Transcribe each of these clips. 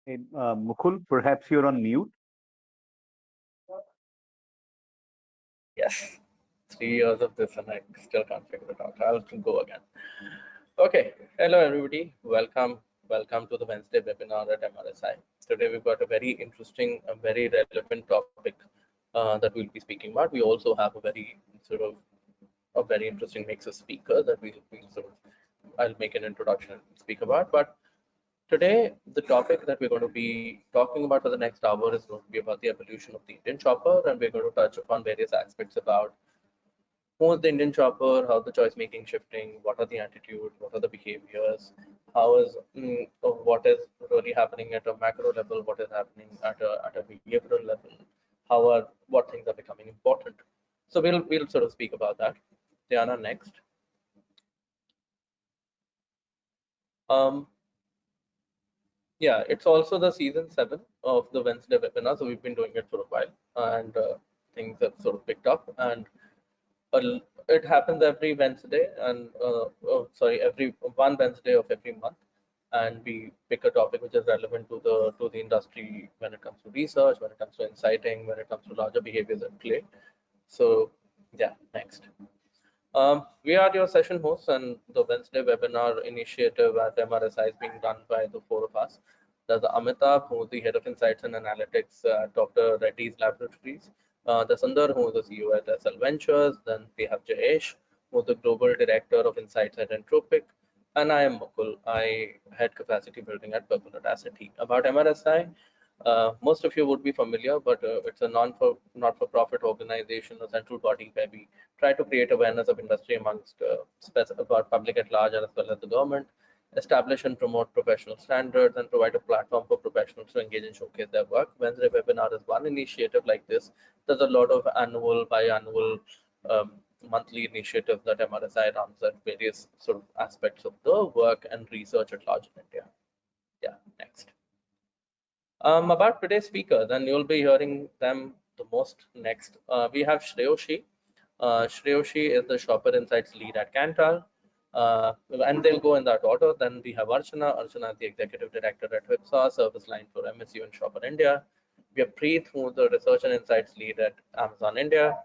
Hey, Mukul, perhaps you're on mute. Yes, 3 years of this and I still can't figure it out. I'll go again. Okay, hello everybody. Welcome to the Wednesday webinar at MRSI. Today we've got a very interesting, a very relevant topic that we'll be speaking about. We also have a very interesting mix of speakers that I'll make an introduction and speak about. But today, the topic that we're going to be talking about for the next hour is going to be about the evolution of the Indian chopper, and we're going to touch upon various aspects about who is the Indian chopper, how the choice making shifting, what are the attitudes, what are the behaviors, what is really happening at a macro level, what is happening at a behavioral level, what things are becoming important. So we'll sort of speak about that. Diana, next. Yeah, it's also the season 7 of the Wednesday webinar, so we've been doing it for a while, and things have sort of picked up. And it happens every Wednesday, and every one Wednesday of every month, and we pick a topic which is relevant to the industry when it comes to research, when it comes to inciting, when it comes to larger behaviors at play. So yeah, next. We are your session hosts, and the Wednesday webinar initiative at MRSI is being done by the 4 of us. There's Amitabh, who is the head of insights and analytics at Dr. Reddy's Laboratories. There's Sundar, who is the CEO at SL Ventures. Then we have Jayesh, who is the global director of insights at Entropic. And I am Mukul. I head capacity building at Audacity. About MRSI, most of you would be familiar, but it's a not-for-profit organization, a central body where we try to create awareness of industry amongst about public at large as well as the government, establish and promote professional standards, and provide a platform for professionals to engage and showcase their work. Wednesday webinar is one initiative like this. There's a lot of annual, biannual, monthly initiatives that MRSI runs at various sort of aspects of the work and research at large in India. Yeah, next. About today's speakers, and you'll be hearing them the most next. We have Sreyoshi. Sreyoshi is the Shopper Insights lead at Kantar, and they'll go in that order. Then we have Archana. Archana is the executive director at Ipsos, service line for MSU and Shopper India. We have Preet, who is the research and insights lead at Amazon India,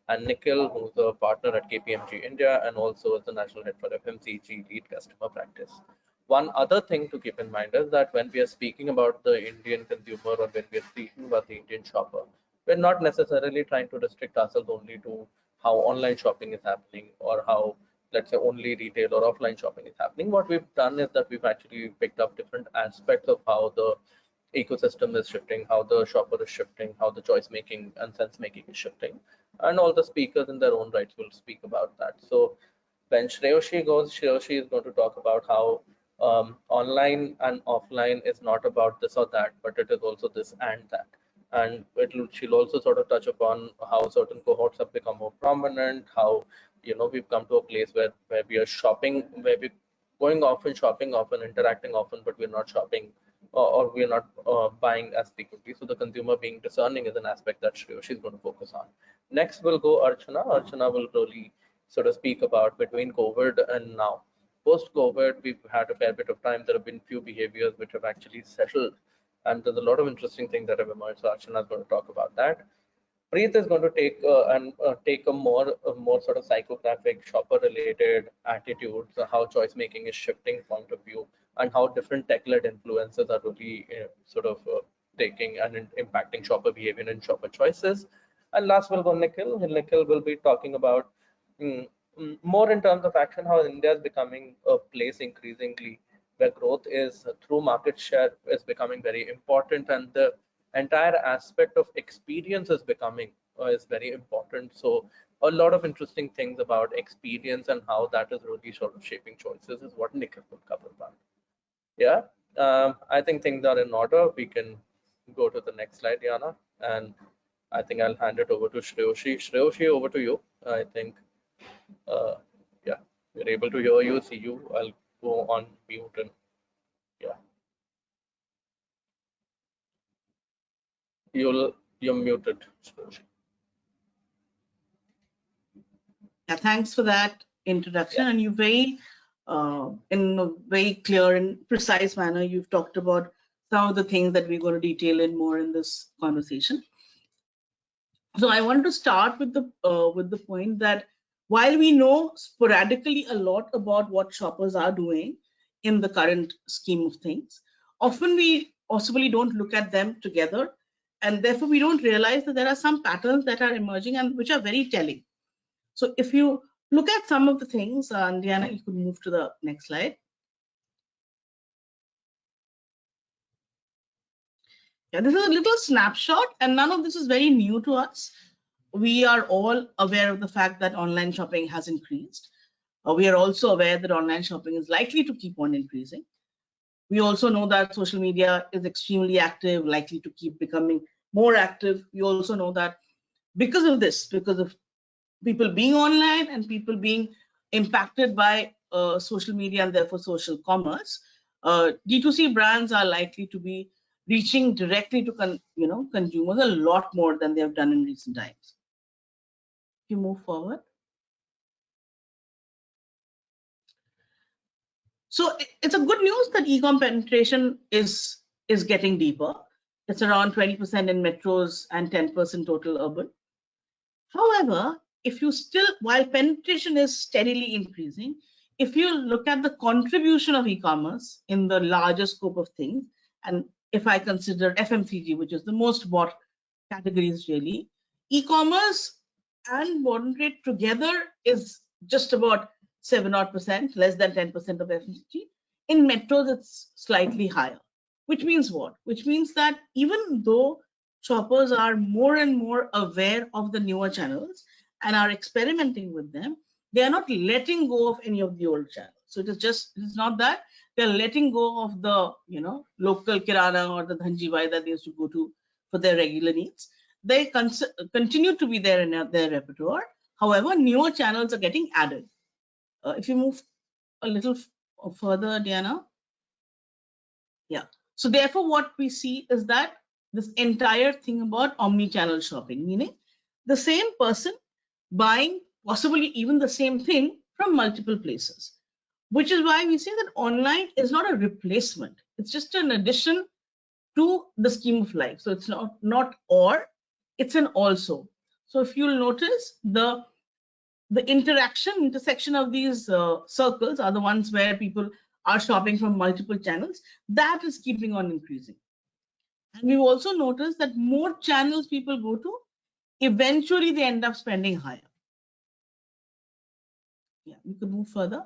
and Nikhil, who's a partner at KPMG India, and also is the national head for FMCG lead customer practice. One other thing to keep in mind is that when we are speaking about the Indian consumer, or when we are speaking about the Indian shopper, we're not necessarily trying to restrict ourselves only to how online shopping is happening, or how, let's say, only retail or offline shopping is happening. What we've done is that we've actually picked up different aspects of how the ecosystem is shifting, how the shopper is shifting, how the choice making and sense making is shifting, and all the speakers in their own rights will speak about that. So when Sreyoshi goes, Sreyoshi is going to talk about how online and offline is not about this or that, but it is also this and that. And she'll also sort of touch upon how certain cohorts have become more prominent, how we've come to a place where we are shopping, where we're going often, shopping often, interacting often, but we're not shopping or we're not buying as frequently. So the consumer being discerning is an aspect that Sreyoshi is going to focus on. Next will go Archana. Archana will really sort of speak about between COVID and now. Post-COVID, we've had a fair bit of time. There have been few behaviors which have actually settled, and there's a lot of interesting things that have emerged. So Archana is going to talk about that. Preet is going to take a more sort of psychographic, shopper-related attitudes, how choice making is shifting point of view, and how different tech-led influences are really taking and impacting shopper behavior and shopper choices. And last will go Nikhil. Nikhil will be talking about more in terms of action, how India is becoming a place increasingly where growth is through market share is becoming very important, and the entire aspect of experience is becoming is very important. So a lot of interesting things about experience and how that is really sort of shaping choices is what Nikhil will cover about. Yeah, I think things are in order. We can go to the next slide, Diana, and I think I'll hand it over to Sreyoshi. Sreyoshi, over to you. I think yeah, we're able to hear you, see you. I'll go on mute and yeah. You're muted, Sreyoshi. Yeah, thanks for that introduction. Yeah. And you very in a very clear and precise manner, you've talked about some of the things that we're going to detail in more in this conversation. So I want to start with the point that while we know sporadically a lot about what shoppers are doing in the current scheme of things, often we possibly don't look at them together, and therefore we don't realize that there are some patterns that are emerging and which are very telling. So if you look at some of the things, and Diana, you could move to the next slide. Yeah, this is a little snapshot, and none of this is very new to us. We are all aware of the fact that online shopping has increased. We are also aware that online shopping is likely to keep on increasing. We also know that social media is extremely active, likely to keep becoming more active. We also know that because of this, because of people being online and people being impacted by social media and therefore social commerce, D2C brands are likely to be reaching directly to consumers a lot more than they have done in recent times. If you move forward. So it's a good news that e-com penetration is getting deeper. It's around 20% in metros and 10% total urban. However, if you still, while penetration is steadily increasing, if you look at the contribution of e-commerce in the larger scope of things, and if I consider FMCG, which is the most bought categories really, e-commerce and modern trade together is just about 7%, less than 10% of FMCG. In metros, it's slightly higher. Which means what? Which means that even though shoppers are more and more aware of the newer channels and are experimenting with them, they are not letting go of any of the old channels. So it's not that they're letting go of the local kirana or the dhanjibai that they used to go to for their regular needs. They continue to be there in their repertoire. However, newer channels are getting added. If you move a little further, Diana. Yeah. So therefore, what we see is that this entire thing about omni-channel shopping, meaning the same person buying possibly even the same thing from multiple places, which is why we say that online is not a replacement. It's just an addition to the scheme of life. So it's not or, it's an also. So if you'll notice, the intersection of these circles are the ones where people are shopping from multiple channels. That is keeping on increasing. And we've also noticed that more channels people go to, eventually they end up spending higher. Yeah, we could move further.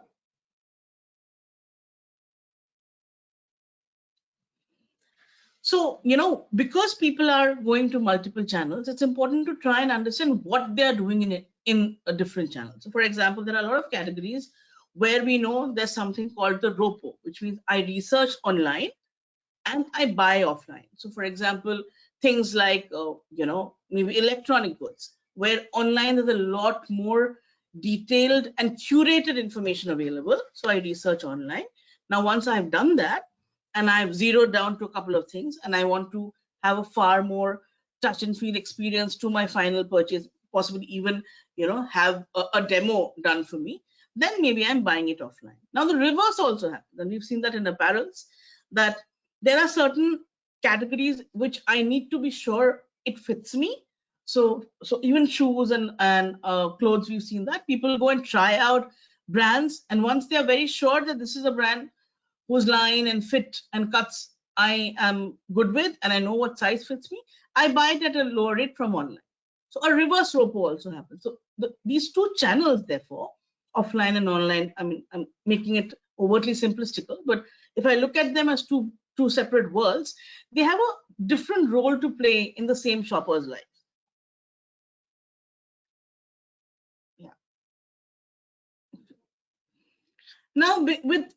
So, because people are going to multiple channels, it's important to try and understand what they are doing in a different channel. So, for example, there are a lot of categories where we know there's something called the ROPO, which means I research online and I buy offline. So, for example, things like, maybe electronic goods, where online there's a lot more detailed and curated information available. So I research online. Now, once I've done that, and I've zeroed down to a couple of things, and I want to have a far more touch and feel experience to my final purchase, possibly even, have a demo done for me, then maybe I'm buying it offline. Now, the reverse also happens, and we've seen that in apparels, that there are certain categories which I need to be sure it fits me. So even shoes and clothes, we've seen that people go and try out brands, and once they are very sure that this is a brand whose line and fit and cuts I am good with, and I know what size fits me, I buy it at a lower rate from online. So a reverse ROPO also happens. So these two channels, therefore, offline and online, I mean, I'm making it overtly simplistical, but if I look at them as two separate worlds, they have a different role to play in the same shopper's life. Yeah. Now, with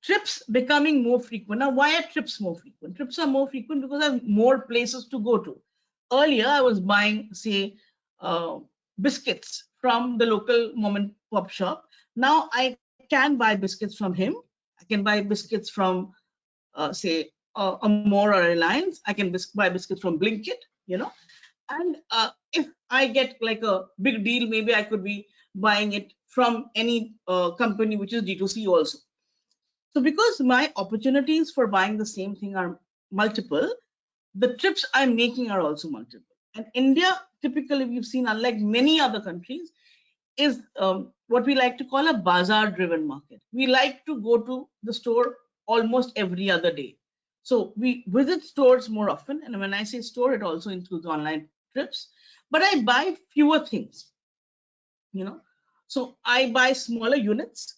trips becoming more frequent. Now, why are trips more frequent? Trips are more frequent because I have more places to go to. Earlier, I was buying, say, biscuits from the local mom and pop shop. Now, I can buy biscuits from him. I can buy biscuits from, say, a More or a Reliance. I can buy biscuits from Blinkit, And if I get like a big deal, maybe I could be buying it from any company which is D2C also. So because my opportunities for buying the same thing are multiple, the trips I'm making are also multiple. And India, typically, we've seen, unlike many other countries, is what we like to call a bazaar-driven market. We like to go to the store almost every other day. So we visit stores more often. And when I say store, it also includes online trips. But I buy fewer things, you know. So I buy smaller units.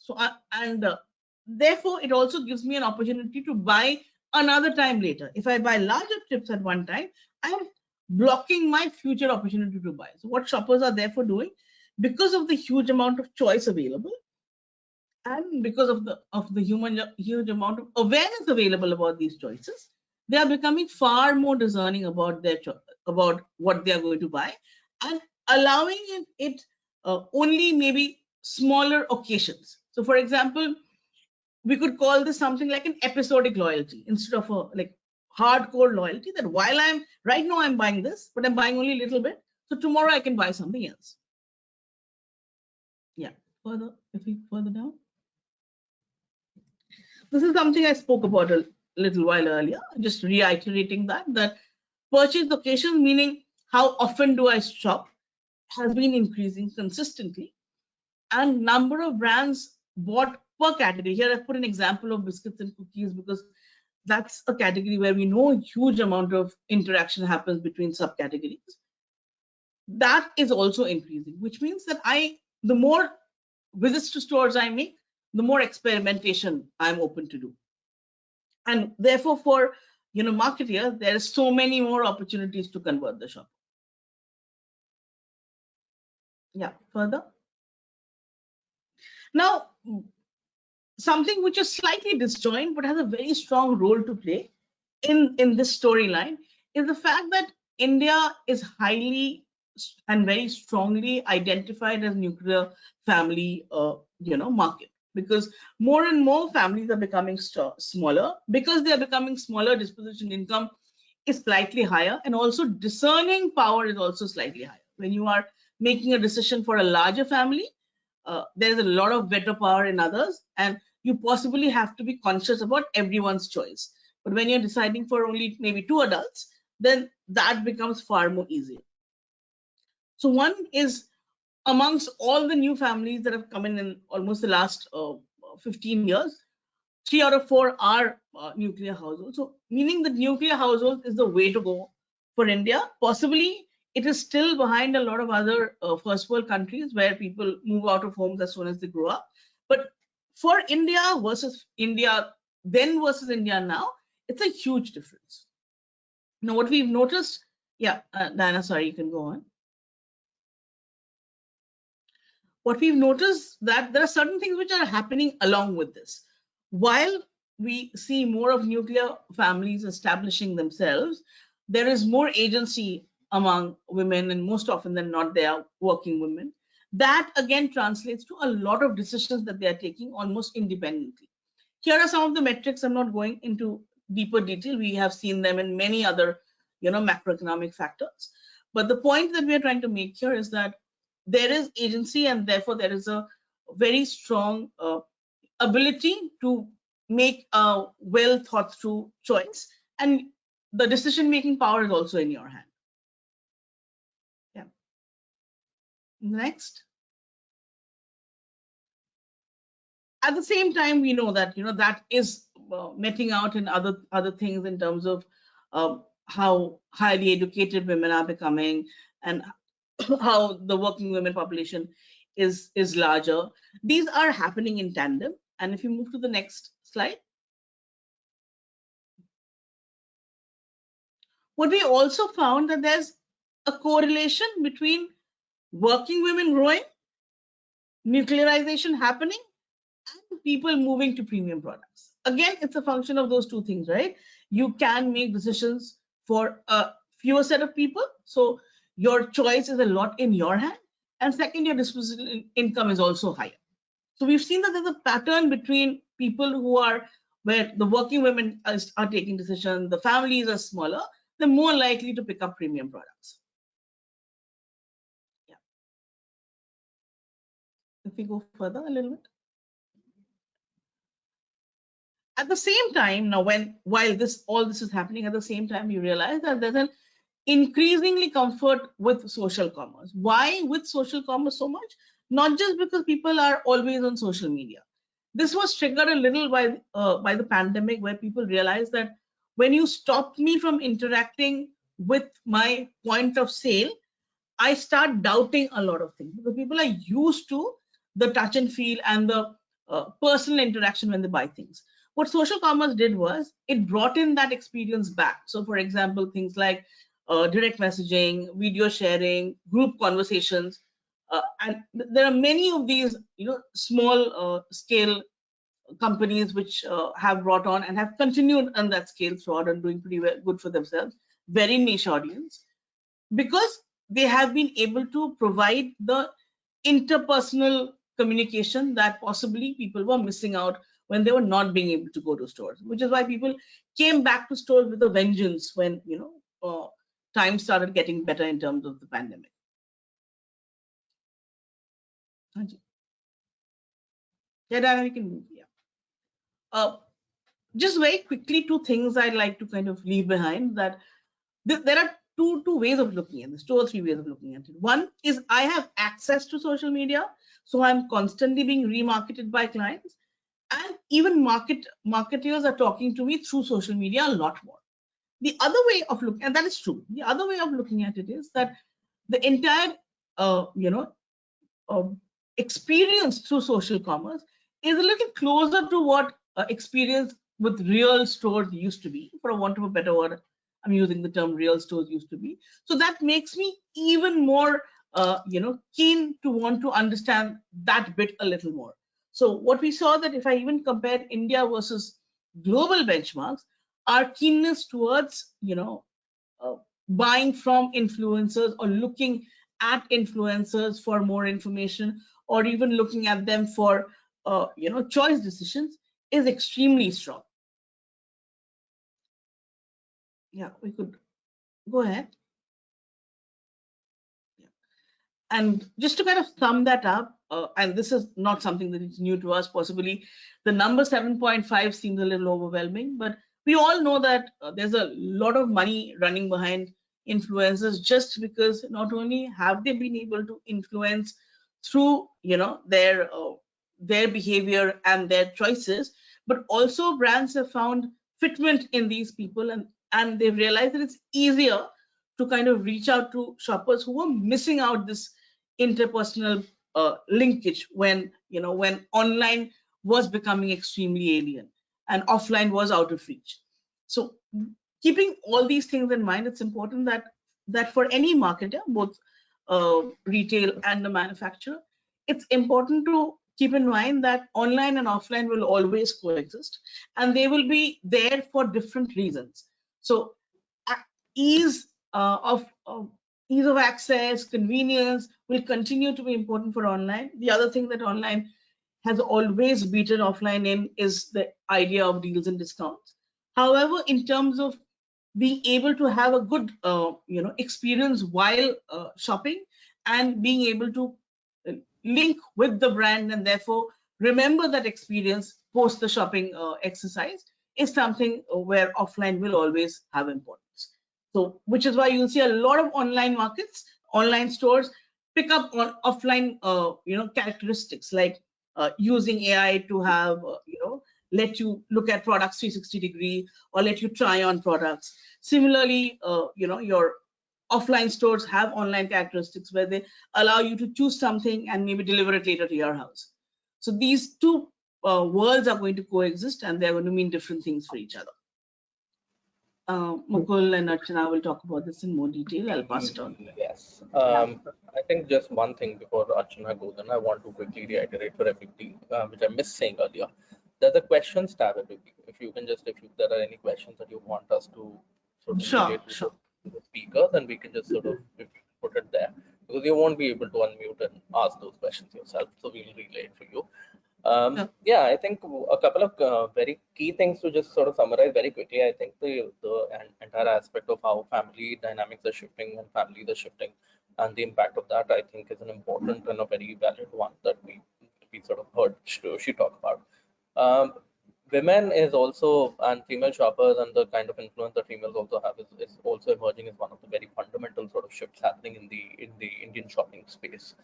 Therefore, it also gives me an opportunity to buy another time later. If I buy larger trips at one time, I'm blocking my future opportunity to buy. So what shoppers are therefore doing, because of the huge amount of choice available, and because of the huge amount of awareness available about these choices, they are becoming far more discerning about about what they are going to buy, and allowing it only maybe smaller occasions. So, for example, we could call this something like an episodic loyalty instead of a like hardcore loyalty. That while I'm right now I'm buying this, but I'm buying only a little bit. So tomorrow I can buy something else. Yeah. If we further down. This is something I spoke about a little while earlier, just reiterating that purchase occasions, meaning how often do I shop, has been increasing consistently, and number of brands bought per category. Here I've put an example of biscuits and cookies because that's a category where we know a huge amount of interaction happens between subcategories. That is also increasing, which means that the more visits to stores I make, the more experimentation I'm open to do. And therefore, for marketeers, there are so many more opportunities to convert the shop. Yeah, further. Now, something which is slightly disjoint but has a very strong role to play in this storyline is the fact that India is highly and very strongly identified as nuclear family, market, because more and more families are becoming smaller. Because they are becoming smaller, disposition income is slightly higher, and also discerning power is also slightly higher. When you are making a decision for a larger family, there's a lot of veto power in others, and you possibly have to be conscious about everyone's choice. But when you're deciding for only maybe 2 adults, then that becomes far more easier. So one is, amongst all the new families that have come in almost the last 15 years, 3 out of 4 are nuclear households. So meaning that nuclear households is the way to go for India. Possibly it is still behind a lot of other first world countries where people move out of homes as soon as they grow up. But for India versus India then versus India now, it's a huge difference. Now what we've noticed, Diana, sorry, you can go on. What we've noticed that there are certain things which are happening along with this. While we see more of nuclear families establishing themselves, there is more agency among women, and most often than not, they are working women. That again translates to a lot of decisions that they are taking almost independently. Here are some of the metrics. I'm not going into deeper detail. We have seen them in many other, macroeconomic factors. But the point that we are trying to make here is that there is agency, and therefore there is a very strong ability to make a well thought through choice, and the decision making power is also in your hand. Yeah. Next. At the same time, we know that that is meting out in other things in terms of how highly educated women are becoming, and how the working women population is larger. These are happening in tandem. And if you move to the next slide, what we also found that there's a correlation between working women growing, nuclearization happening, and people moving to premium products. Again, it's a function of those two things, right? You can make decisions for a fewer set of people, so your choice is a lot in your hand. And second, your disposable income is also higher. So we've seen that there's a pattern between people who are, where the working women are taking decisions, the families are smaller, they're more likely to pick up premium products. Yeah. If we go further a little bit. At the same time, now while all this is happening, at the same time you realize that there's an increasingly comfort with social commerce. Why with social commerce so much? Not just because people are always on social media. This was triggered a little by the pandemic, where people realized that when you stop me from interacting with my point of sale, I start doubting a lot of things, because people are used to the touch and feel and the personal interaction when they buy things. What social commerce did was it brought in that experience back. So, for example, things like direct messaging, video sharing, group conversations, and there are many of these, small scale companies which have brought on and have continued on that scale throughout and doing pretty good for themselves. Very niche audience, because they have been able to provide the interpersonal communication that possibly people were missing out when they were not being able to go to stores, which is why people came back to stores with a vengeance when times started getting better in terms of the pandemic. Yeah, Diana, we can move. Yeah. Just very quickly, two things I'd like to kind of leave behind. That there are two ways of looking at this, two or three ways of looking at it. One is I have access to social media, so I'm constantly being remarketed by clients, and even marketers are talking to me through social media a lot more. The other way of looking, and that is true, the other way of looking at it is that the entire experience through social commerce is a little closer to what experience with real stores used to be. For a want of a better word, I'm using the term real stores used to be. So that makes me even more, keen to want to understand that bit a little more. So what we saw, that if I even compared India versus global benchmarks, our keenness towards, buying from influencers or looking at influencers for more information, or even looking at them for choice decisions, is extremely strong. Yeah, we could go ahead. Yeah. And just to kind of sum that up, and this is not something that is new to us, possibly the number 7.5 seems a little overwhelming, but we all know that there's a lot of money running behind influencers, just because not only have they been able to influence through their behavior and their choices, but also brands have found fitment in these people, and they've realized that it's easier to kind of reach out to shoppers who are missing out this interpersonal linkage when online was becoming extremely alien and offline was out of reach. So keeping all these things in mind, it's important that for any marketer, both retail and the manufacturer, it's important to keep in mind that online and offline will always coexist, and they will be there for different reasons. So ease of ease of access, convenience will continue to be important for online. The other thing that online has always beaten offline in is the idea of deals and discounts. However, in terms of being able to have a good experience while shopping, and being able to link with the brand, and therefore remember that experience post the shopping exercise, is something where offline will always have importance. So, which is why you'll see a lot of online markets, online stores pick up on offline, characteristics, like using AI to have, let you look at products 360 degree, or let you try on products. Similarly, your offline stores have online characteristics where they allow you to choose something and maybe deliver it later to your house. So these two worlds are going to coexist, and they're going to mean different things for each other. Mukul and Archana will talk about this in more detail. I'll pass it on. Yes. I think just one thing before Archana goes in, I want to quickly reiterate for everybody, which I missed saying earlier. There's a questions tab. If you can just, if there are any questions that you want us to sort of relate to the speaker, then we can just sort of put it there, because you won't be able to unmute and ask those questions yourself. So we'll relay it for you. Yeah, I think a couple of very key things to just sort of summarize very quickly. I think the entire aspect of how family dynamics are shifting and families are shifting, and the impact of that, I think, is an important and a very valid one that we sort of heard she talk about. women is also, and female shoppers and the kind of influence that females also have is also emerging as one of the very fundamental sort of shifts happening in the Indian shopping space.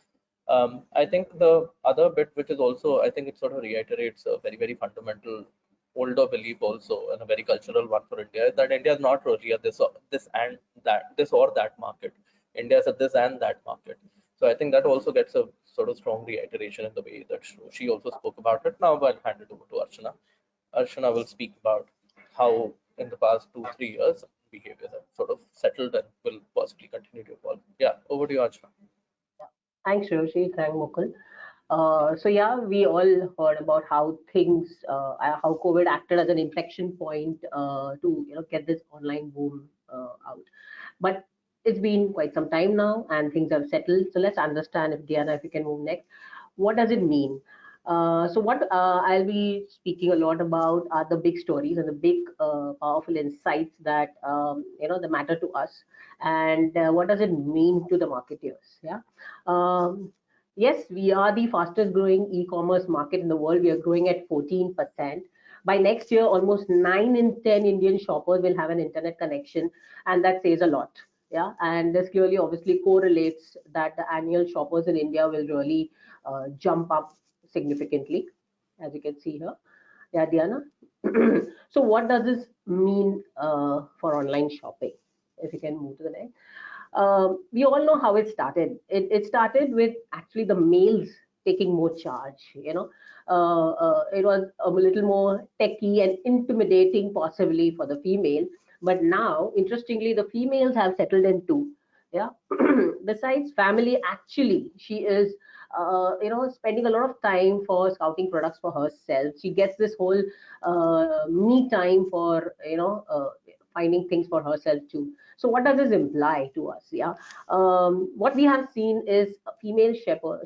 I think the other bit, which is also, I think it sort of reiterates a very fundamental older belief also, and a very cultural one for India, is that India is not really a this or that market. India is a this and that market. So I think that also gets a sort of strong reiteration in the way that she also spoke about it. Now I'll hand it over to Archana. Archana will speak about how in the past 2-3 years behaviors have sort of settled and will possibly continue to evolve. Yeah, over to you, Archana. Thanks, Sreyoshi. Thanks, Mukul. So yeah, we all heard about how things, how COVID acted as an inflection point to get this online boom out. But it's been quite some time now, and things have settled. So let's understand, if Diana, if you can move next, what does it mean? So what I'll be speaking a lot about are the big stories and the big powerful insights that that matter to us, and what does it mean to the marketeers. Yeah. Yes, we are the fastest growing e-commerce market in the world. We are growing at 14%. By next year, almost 9 in 10 Indian shoppers will have an internet connection, and that says a lot. Yeah, and this clearly obviously correlates that the annual shoppers in India will really jump up significantly, as you can see here. Yeah, Diana. So what does this mean for online shopping? If you can move to the next. We all know how it started. It started with actually the males taking more charge. It was a little more techy and intimidating possibly for the female. But now, interestingly, the females have settled in too. Yeah. Besides family, actually, she is spending a lot of time for scouting products for herself. She gets this whole me time for finding things for herself too. So what does this imply to us? Yeah, what we have seen is female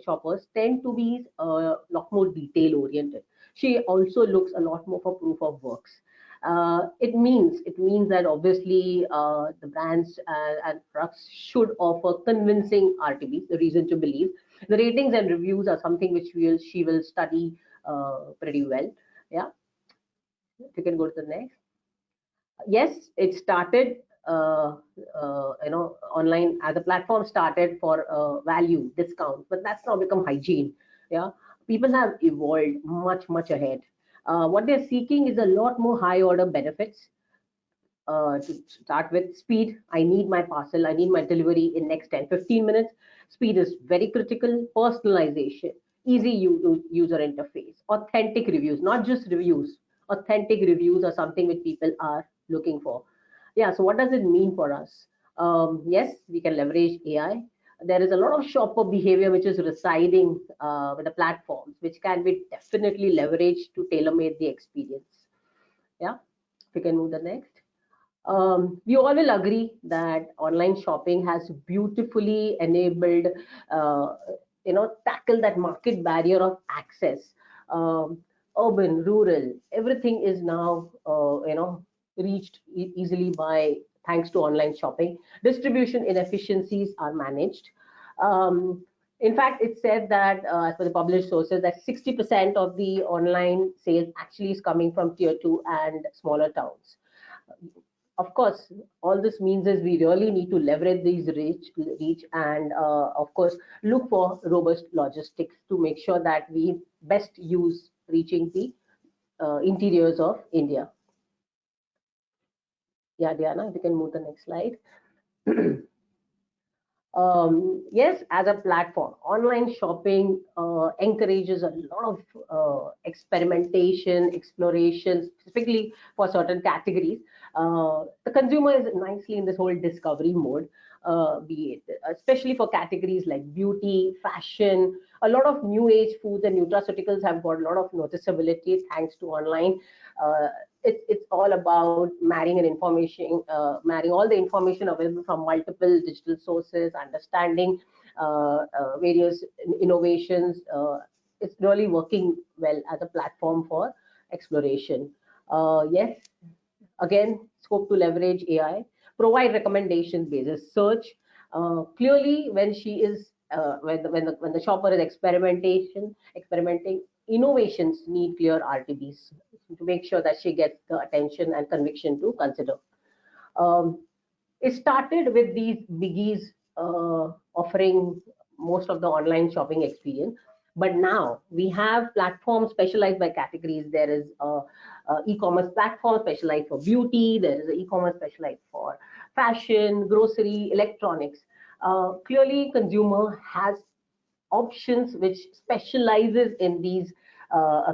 shoppers tend to be a lot more detail oriented. She also looks a lot more for proof of works. It means that obviously the brands and products should offer convincing RTBs, the reason to believe. The ratings and reviews are something which she will study pretty well. Yeah, if you can go to the next. Yes, it started online as a platform, started for value discount, but that's now become hygiene. Yeah, people have evolved much ahead. What they're seeking is a lot more high order benefits. To start with, speed. I need my parcel, I need my delivery in next 10-15 minutes. Speed is very critical. Personalization, easy user interface, authentic reviews, not just reviews. Authentic reviews are something which people are looking for. Yeah, so what does it mean for us? Yes, we can leverage AI. There is a lot of shopper behavior which is residing with the platforms, which can be definitely leveraged to tailor-made the experience. Yeah, if you can move the next. We all will agree that online shopping has beautifully enabled, tackle that market barrier of access. Urban, rural, everything is now, reached easily by thanks to online shopping. Distribution inefficiencies are managed. In fact, it said that as per the published sources, that 60% of the online sales actually is coming from tier 2 and smaller towns. Of course, all this means is we really need to leverage these reach and of course look for robust logistics to make sure that we best use reaching the interiors of India. Yeah, Diana, if you can move the next slide. Yes, as a platform, online shopping encourages a lot of experimentation, exploration, specifically for certain categories. The consumer is nicely in this whole discovery mode, be it especially for categories like beauty, fashion. A lot of new age foods and nutraceuticals have got a lot of noticeability thanks to online. It's all about marrying marrying all the information available from multiple digital sources, understanding various innovations. It's really working well as a platform for exploration. Yes, again, scope to leverage AI, provide recommendations based search. Clearly, when she is when the shopper is experimenting, innovations need clear RTBs to make sure that she gets the attention and conviction to consider. It started with these biggies offering most of the online shopping experience, but now we have platforms specialized by categories. There is a e-commerce platform specialized for beauty. There is an e-commerce specialized for fashion, grocery, electronics. Clearly, consumer has options which specializes in these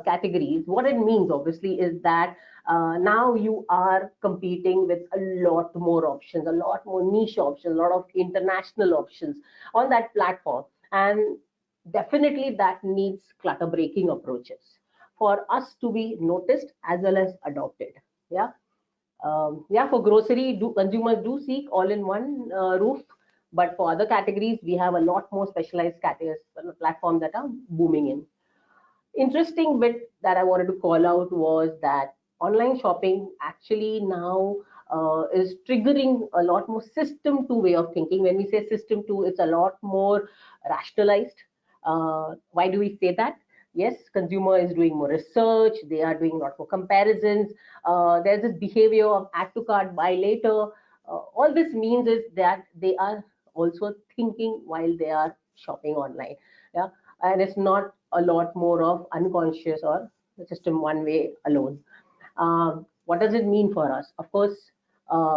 categories. What it means obviously is that now you are competing with a lot more options, a lot more niche options, a lot of international options on that platform, and definitely that needs clutter breaking approaches for us to be noticed as well as adopted. Yeah. Yeah, for grocery, consumers do seek all-in-one roof, but for other categories, we have a lot more specialized categories platforms that are booming in. Interesting bit that I wanted to call out was that online shopping actually now is triggering a lot more system 2 way of thinking. When we say system 2, it's a lot more rationalized. Why do we say that? Yes, consumer is doing more research. They are doing a lot more comparisons. There's this behavior of add to cart, buy later. All this means is that they are also thinking while they are shopping online. Yeah, and it's not a lot more of unconscious or the system 1 way alone. What does it mean for us? Of course,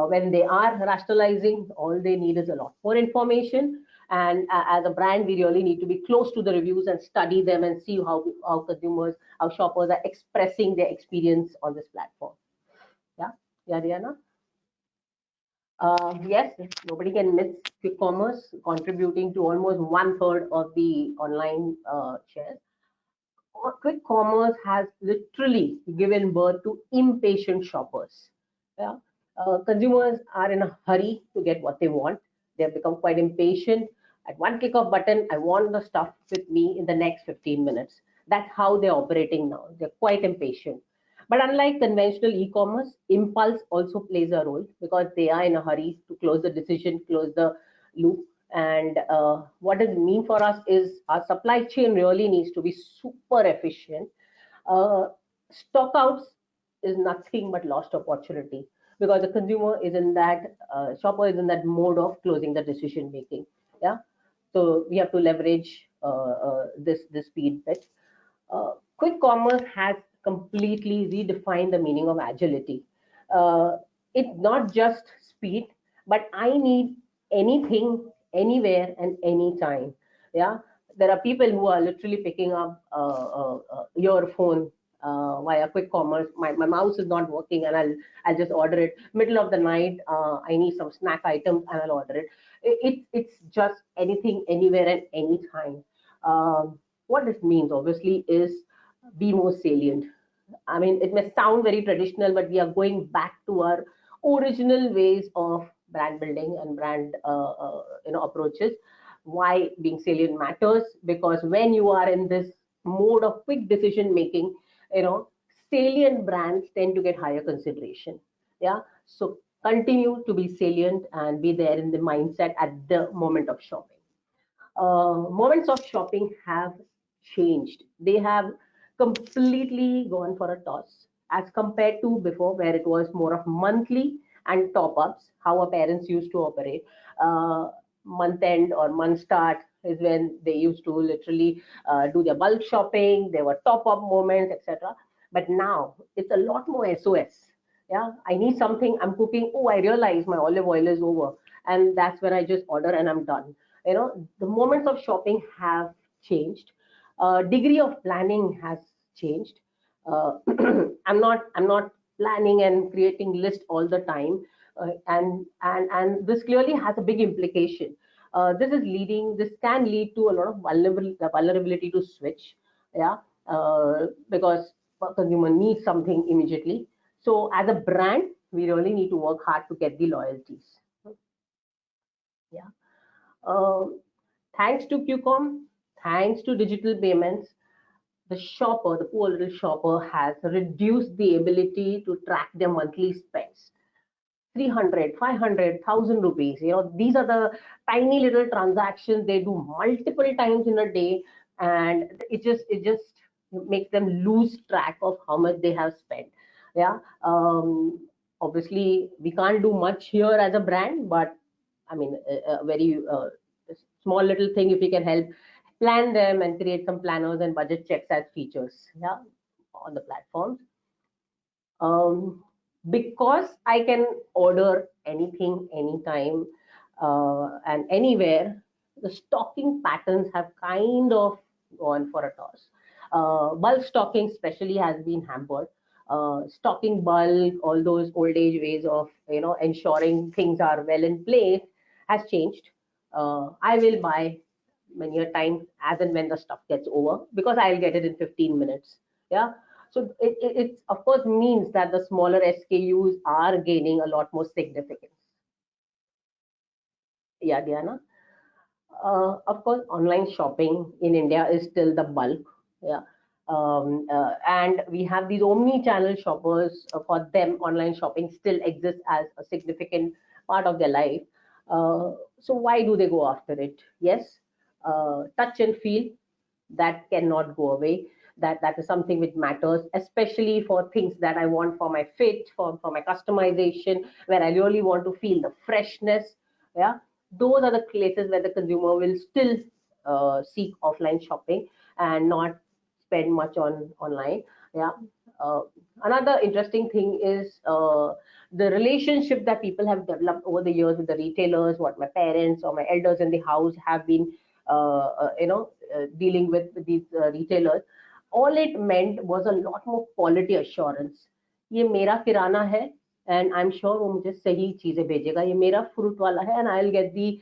when they are rationalizing, all they need is a lot more information. And as a brand, we really need to be close to the reviews and study them and see how consumers, how shoppers are expressing their experience on this platform. Yeah, yeah, Rihanna. Yes, nobody can miss quick commerce, contributing to almost 1/3 of the online shares. Quick commerce has literally given birth to impatient shoppers. Yeah, consumers are in a hurry to get what they want. They have become quite impatient. At one click of button, I want the stuff with me in the next 15 minutes. That's how they're operating now. They're quite impatient. But unlike conventional e-commerce, impulse also plays a role because they are in a hurry to close the decision, close the loop. And what does it mean for us is our supply chain really needs to be super efficient. Stockouts is nothing but lost opportunity because the consumer is in that, shopper is in that mode of closing the decision making. Yeah, so we have to leverage this speed bit. Quick commerce has completely redefined the meaning of agility. It's not just speed, but I need anything, anywhere, and anytime. Yeah, there are people who are literally picking up your phone via quick commerce. My mouse is not working, and I'll just order it. Middle of the night, I need some snack items, and I'll order it. It's just anything, anywhere, and anytime. What this means, obviously, is be more salient. I mean, it may sound very traditional, but we are going back to our original ways of brand building and brand approaches. Why being salient matters? Because when you are in this mode of quick decision making, salient brands tend to get higher consideration. Yeah, so continue to be salient and be there in the mindset at the moment of shopping. Moments of shopping have changed. They have completely gone for a toss as compared to before, where it was more of monthly and top ups, how our parents used to operate. Month end or month start is when they used to literally do their bulk shopping. There were top up moments, etc. But now it's a lot more SOS. Yeah, I need something, I'm cooking. Oh, I realize my olive oil is over, and that's when I just order and I'm done. The moments of shopping have changed. Degree of planning has changed. I'm not planning and creating list all the time, and this clearly has a big implication. This can lead to a lot of vulnerability to switch. Yeah, because consumer needs something immediately. So as a brand, we really need to work hard to get the loyalties. Yeah. Thanks to QCOM, thanks to digital payments, the shopper, the poor little shopper, has reduced the ability to track their monthly spends. 300, 500, 1,000 rupees. These are the tiny little transactions they do multiple times in a day, and it just makes them lose track of how much they have spent. Yeah. Obviously we can't do much here as a brand, but I mean, a very small little thing, if we can help plan them and create some planners and budget checks as features, yeah, on the platforms. Because I can order anything, anytime, and anywhere, the stocking patterns have kind of gone for a toss. Bulk stocking especially has been hampered. Stocking bulk, all those old age ways of ensuring things are well in place has changed. I will buy many a time as and when the stuff gets over, because I'll get it in 15 minutes. Yeah. So it of course means that the smaller SKUs are gaining a lot more significance. Yeah, Diana. Of course, online shopping in India is still the bulk. Yeah. And we have these omni-channel shoppers. For them, online shopping still exists as a significant part of their life. So why do they go after it? Yes, touch and feel, that cannot go away. That is something which matters, especially for things that I want for my fit, for my customization, where I really want to feel the freshness. Yeah, those are the places where the consumer will still seek offline shopping and not spend much on online. Yeah. uh, Another interesting thing is the relationship that people have developed over the years with the retailers, what my parents or my elders in the house have been dealing with these retailers. All it meant was a lot more quality assurance. ये मेरा किराना है, and I'm sure वो मुझे सही चीजें भेजेगा. ये मेरा fruit वाला है, and I'll get the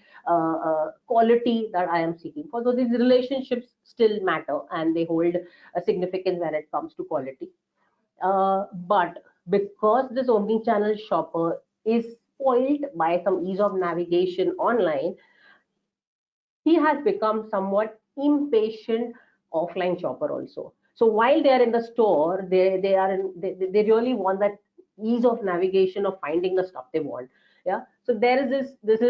quality that I am seeking for. So these relationships still matter, and they hold a significance when it comes to quality. But because this omni-channel shopper is spoiled by some ease of navigation online, he has become somewhat impatient offline shopper also. So while they are in the store, they really want that ease of navigation of finding the stuff they want. Yeah. So there is this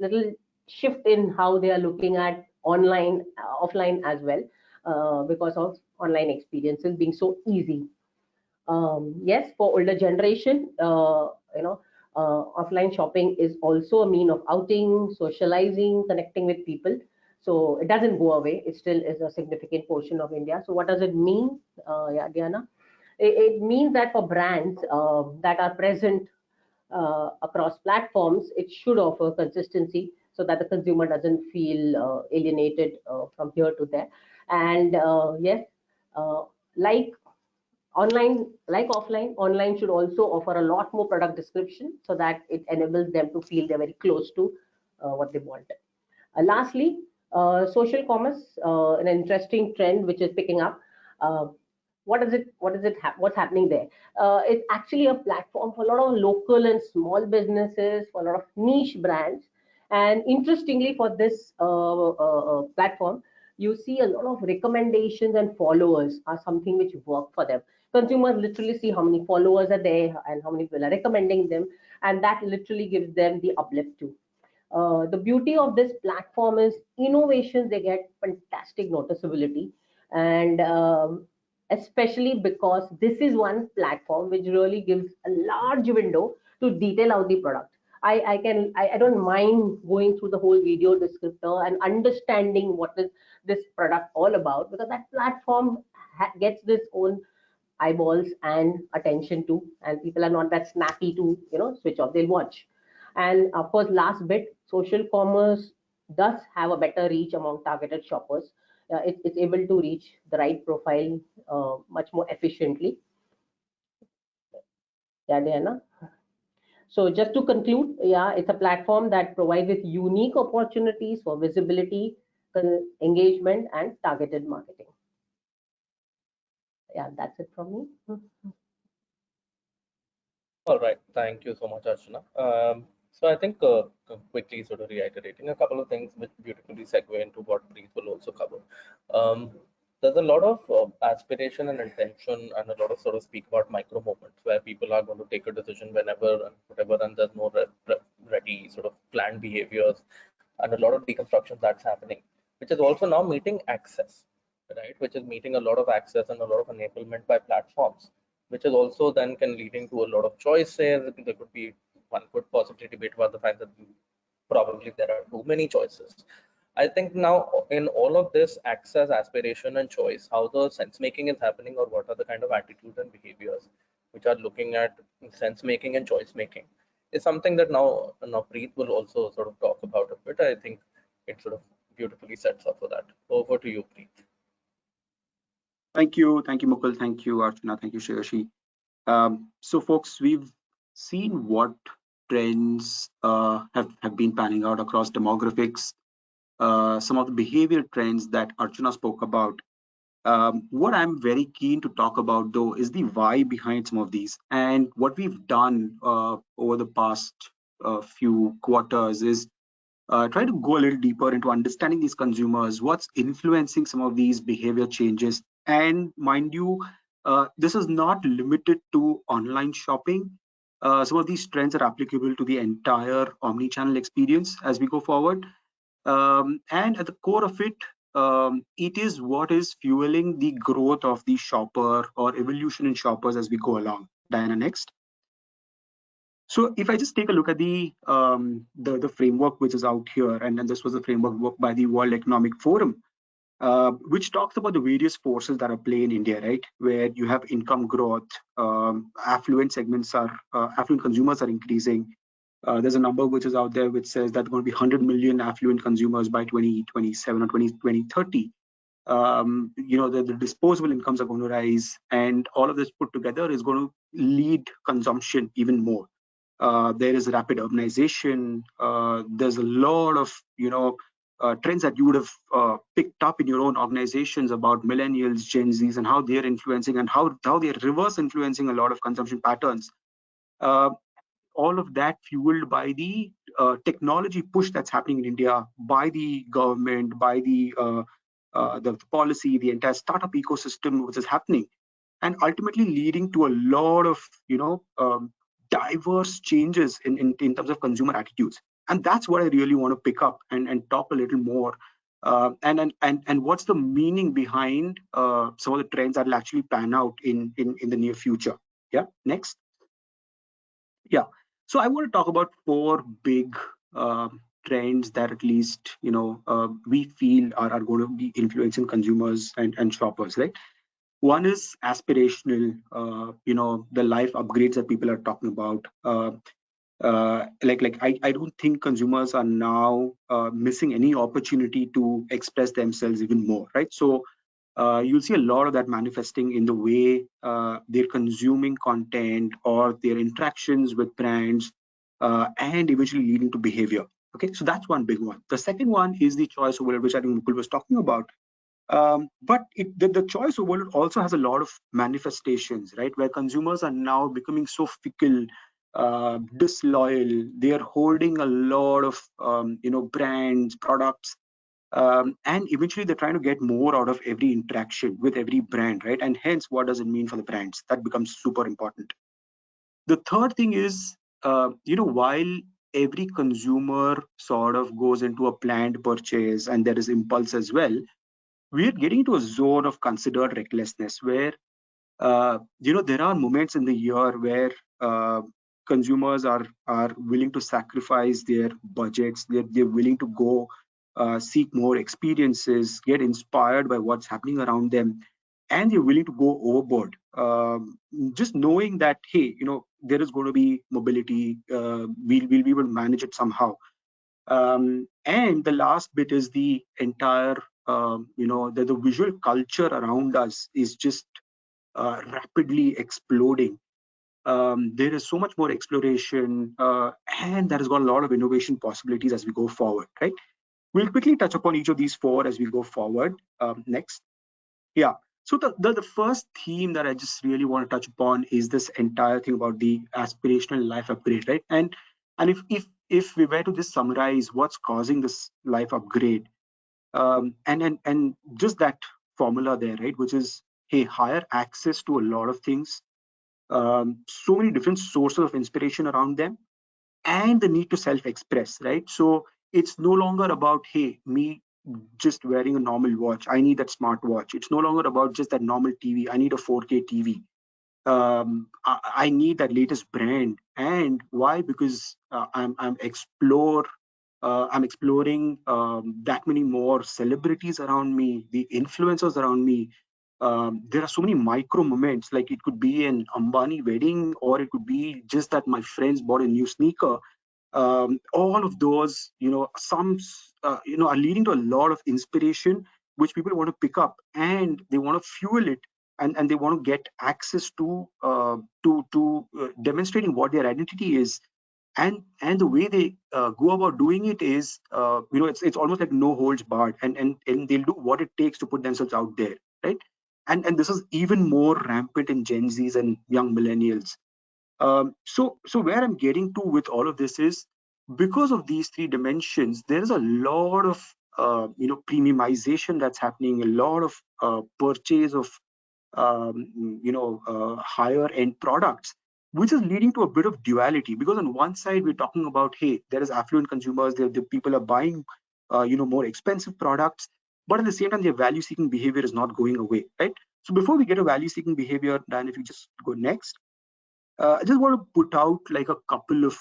little shift in how they are looking at online, offline as well, because of online experiences being so easy. Yes, for older generation, offline shopping is also a mean of outing, socializing, connecting with people. So it doesn't go away. It still is a significant portion of India. So what does it mean? Yeah, Diana? It means that for brands that are present across platforms, it should offer consistency so that the consumer doesn't feel alienated from here to there. And yes, like online, like offline, online should also offer a lot more product description so that it enables them to feel they're very close to what they want. Lastly, social commerce, an interesting trend which is picking up. What's happening there? It's actually a platform for a lot of local and small businesses, for a lot of niche brands. And interestingly, for this platform, you see a lot of recommendations, and followers are something which work for them. Consumers literally see how many followers are there and how many people are recommending them, and that literally gives them the uplift too. The beauty of this platform is innovations, they get fantastic noticeability, and especially because this is one platform which really gives a large window to detail out the product. I don't mind going through the whole video descriptor and understanding what is this product all about, because that platform gets this own eyeballs and attention to, and people are not that snappy to switch off. They'll watch. And of course, last bit, social commerce does have a better reach among targeted shoppers. It's able to reach the right profile much more efficiently. Yeah, Diana. So just to conclude, yeah, it's a platform that provides with unique opportunities for visibility, engagement, and targeted marketing. Yeah, that's it from me. All right, thank you so much, Archana. So I think quickly sort of reiterating a couple of things which beautifully segue into what Preet will also cover. There's a lot of aspiration and intention, and a lot of sort of speak about micro moments where people are going to take a decision whenever and whatever, and there's no ready sort of planned behaviors, and a lot of deconstruction that's happening, which is also now meeting access. right? Which is meeting a lot of access and a lot of enablement by platforms, which is also then can leading to a lot of choices. There could be, one could possibly debate about the fact that probably there are too many choices. I think now in all of this access, aspiration, and choice, how the sense making is happening, or what are the kind of attitudes and behaviors which are looking at sense making and choice making, is something that now Preet will also sort of talk about a bit. I think it sort of beautifully sets up for that. Over to you, Preet. Thank you, Mukul. Thank you, Archana. Thank you, Sreyoshi. So, folks, we've seen what trends have been panning out across demographics. Some of the behavioral trends that Archana spoke about. What I'm very keen to talk about, though, is the why behind some of these. And what we've done over the past few quarters is try to go a little deeper into understanding these consumers, what's influencing some of these behavior changes. And mind you, this is not limited to online shopping. Some of these trends are applicable to the entire omni-channel experience as we go forward. And at the core of it, it is what is fueling the growth of the shopper or evolution in shoppers as we go along. Diana, next. So if I just take a look at the framework which is out here, and then this was a framework work by the World Economic Forum, which talks about the various forces that are play in India, right? Where you have income growth, affluent segments are affluent consumers are increasing. There's a number which is out there which says that going to be 100 million affluent consumers by 2027 or 2030. The disposable incomes are going to rise, and all of this put together is going to lead consumption even more. There is rapid urbanization. There's a lot of trends that you would have picked up in your own organizations about millennials, Gen Zs, and how they're influencing and how they're reverse influencing a lot of consumption patterns. All of that fueled by the technology push that's happening in India by the government, by the policy, the entire startup ecosystem which is happening, and ultimately leading to a lot of diverse changes in terms of consumer attitudes. And that's what I really want to pick up and talk a little more. And what's the meaning behind some of the trends that will actually pan out in the near future. Yeah, next. Yeah, so I want to talk about four big trends that at least we feel are going to be influencing consumers and shoppers, right? One is aspirational, the life upgrades that people are talking about. I don't think consumers are now missing any opportunity to express themselves even more, right? So you'll see a lot of that manifesting in the way they're consuming content or their interactions with brands, and eventually leading to behavior. Okay, so that's one big one. The second one is the choice overload, which I think Mukul was talking about. But the choice overload also has a lot of manifestations, right? Where consumers are now becoming so fickle, disloyal. They are holding a lot of brands, products, and eventually they're trying to get more out of every interaction with every brand, right? And hence, what does it mean for the brands? That becomes super important. The third thing is, while every consumer sort of goes into a planned purchase and there is impulse as well, we're getting into a zone of considered recklessness where there are moments in the year where consumers are willing to sacrifice their budgets. They're willing to go seek more experiences, get inspired by what's happening around them, and they're willing to go overboard. Just knowing that, hey, there is going to be mobility, we'll be able to manage it somehow. And the last bit is the entire, the visual culture around us is just rapidly exploding. There is so much more exploration, and that has got a lot of innovation possibilities as we go forward, right? We'll quickly touch upon each of these four as we go forward. Next. Yeah. So the first theme that I just really want to touch upon is this entire thing about the aspirational life upgrade, right? And if we were to just summarize what's causing this life upgrade, and just that formula there, right, which is, hey, higher access to a lot of things, so many different sources of inspiration around them, and the need to self-express, right? So it's no longer about, hey, me just wearing a normal watch. I need that smartwatch. It's no longer about just that normal TV. I need a 4K TV. I need that latest brand. And why? Because I'm exploring that many more celebrities around me, the influencers around me. There are so many micro moments, like it could be an Ambani wedding, or it could be just that my friends bought a new sneaker. All of those, are leading to a lot of inspiration, which people want to pick up, and they want to fuel it, and they want to get access to demonstrating what their identity is. And the way they go about doing it is, it's almost like no holds barred, and they'll do what it takes to put themselves out there, right? And this is even more rampant in Gen Zs and young millennials. So where I'm getting to with all of this is, because of these three dimensions, there is a lot of premiumization that's happening, a lot of purchase of higher end products, which is leading to a bit of duality. Because on one side we're talking about, hey, there is affluent consumers, the people are buying more expensive products, but at the same time their value seeking behavior is not going away, right? So before we get to value seeking behavior, Dan, if you just go next. I just want to put out like a couple of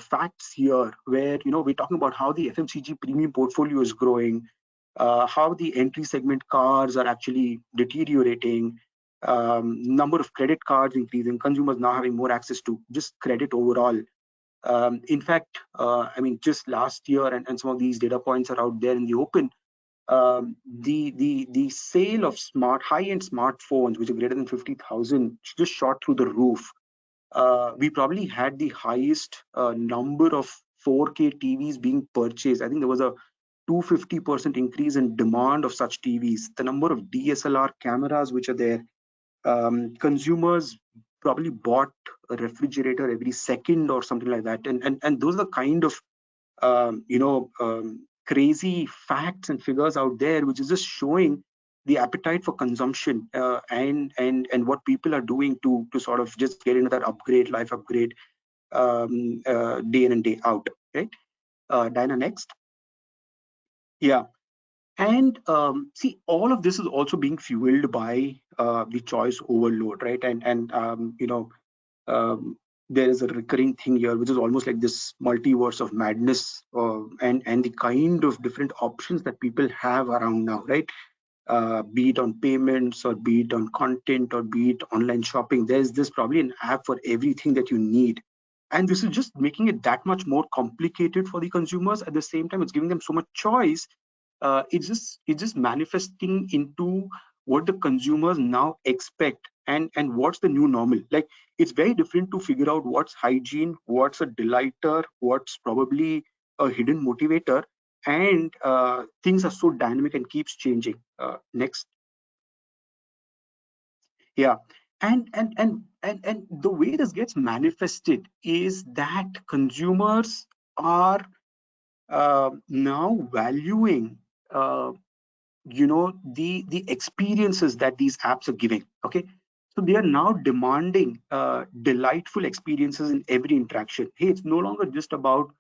facts here, where we're talking about how the FMCG premium portfolio is growing, how the entry segment cars are actually deteriorating, number of credit cards increasing, consumers now having more access to just credit overall. In fact, just last year, and some of these data points are out there in the open. The sale of high-end smartphones, which are greater than 50,000, just shot through the roof. We probably had the highest number of 4K TVs being purchased. I think there was a 250% increase in demand of such TVs. The number of DSLR cameras which are there, consumers probably bought a refrigerator every second or something like that. And those are the kind of crazy facts and figures out there, which is just showing the appetite for consumption, and what people are doing to sort of just get into that life upgrade, day in and day out, right? Diana, next. Yeah. And see, all of this is also being fueled by the choice overload, right? There is a recurring thing here, which is almost like this multiverse of madness, and the kind of different options that people have around now, right? Be it on payments, or be it on content, or be it online shopping. There's probably an app for everything that you need. And this is just making it that much more complicated for the consumers. At the same time, it's giving them so much choice. It's just manifesting into what the consumers now expect, and what's the new normal. Like, it's very different to figure out what's hygiene, what's a delighter, what's probably a hidden motivator, and things are so dynamic and keeps changing. Next. Yeah. And the way this gets manifested is that consumers are now valuing the experiences that these apps are giving. Okay, so they are now demanding delightful experiences in every interaction. Hey, it's no longer just about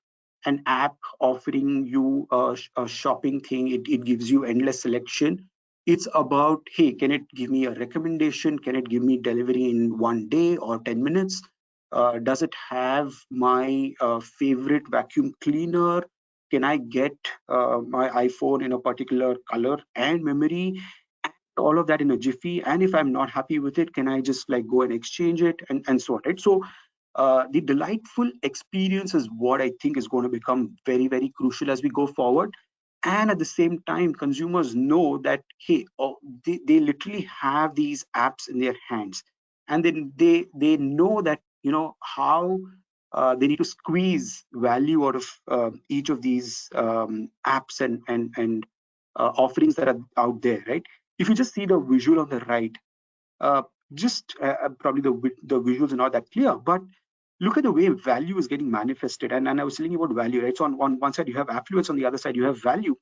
an app offering you a shopping thing. It gives you endless selection. It's about, hey, can it give me a recommendation? Can it give me delivery in 1 day or 10 minutes? Does it have my favorite vacuum cleaner? Can I get my iPhone in a particular color and memory? All of that in a jiffy. And if I'm not happy with it, can I just like go and exchange it, and so on, right? So the delightful experience is what I think is going to become very, very crucial as we go forward. And at the same time, consumers know that, hey, they literally have these apps in their hands, and then they know that how they need to squeeze value out of each of these apps and offerings that are out there, right? If you just see the visual on the right, probably the visuals are not that clear, but look at the way value is getting manifested. And I was telling you about value, right? So on one side you have affluence, on the other side you have value.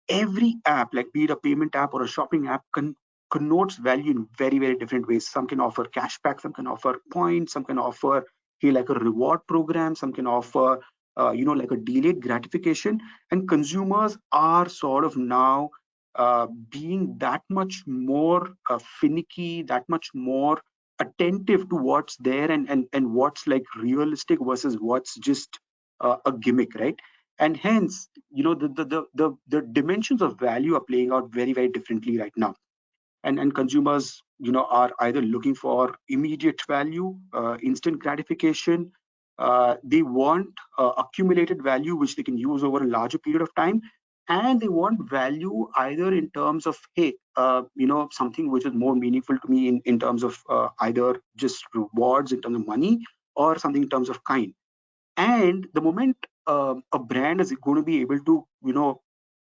Every app, like be it a payment app or a shopping app, connotes value in very, very different ways. Some can offer cashback, some can offer points, some can offer, hey, like a reward program, some can offer like a delayed gratification, and consumers are sort of now being that much more finicky, that much more attentive to what's there and what's like realistic versus what's just a gimmick, right? And hence, the dimensions of value are playing out very, very differently right now. And consumers, are either looking for immediate value, instant gratification. They want accumulated value which they can use over a larger period of time, and they want value either in terms of, hey, something which is more meaningful to me in terms of either just rewards in terms of money, or something in terms of kind. And the moment a brand is going to be able to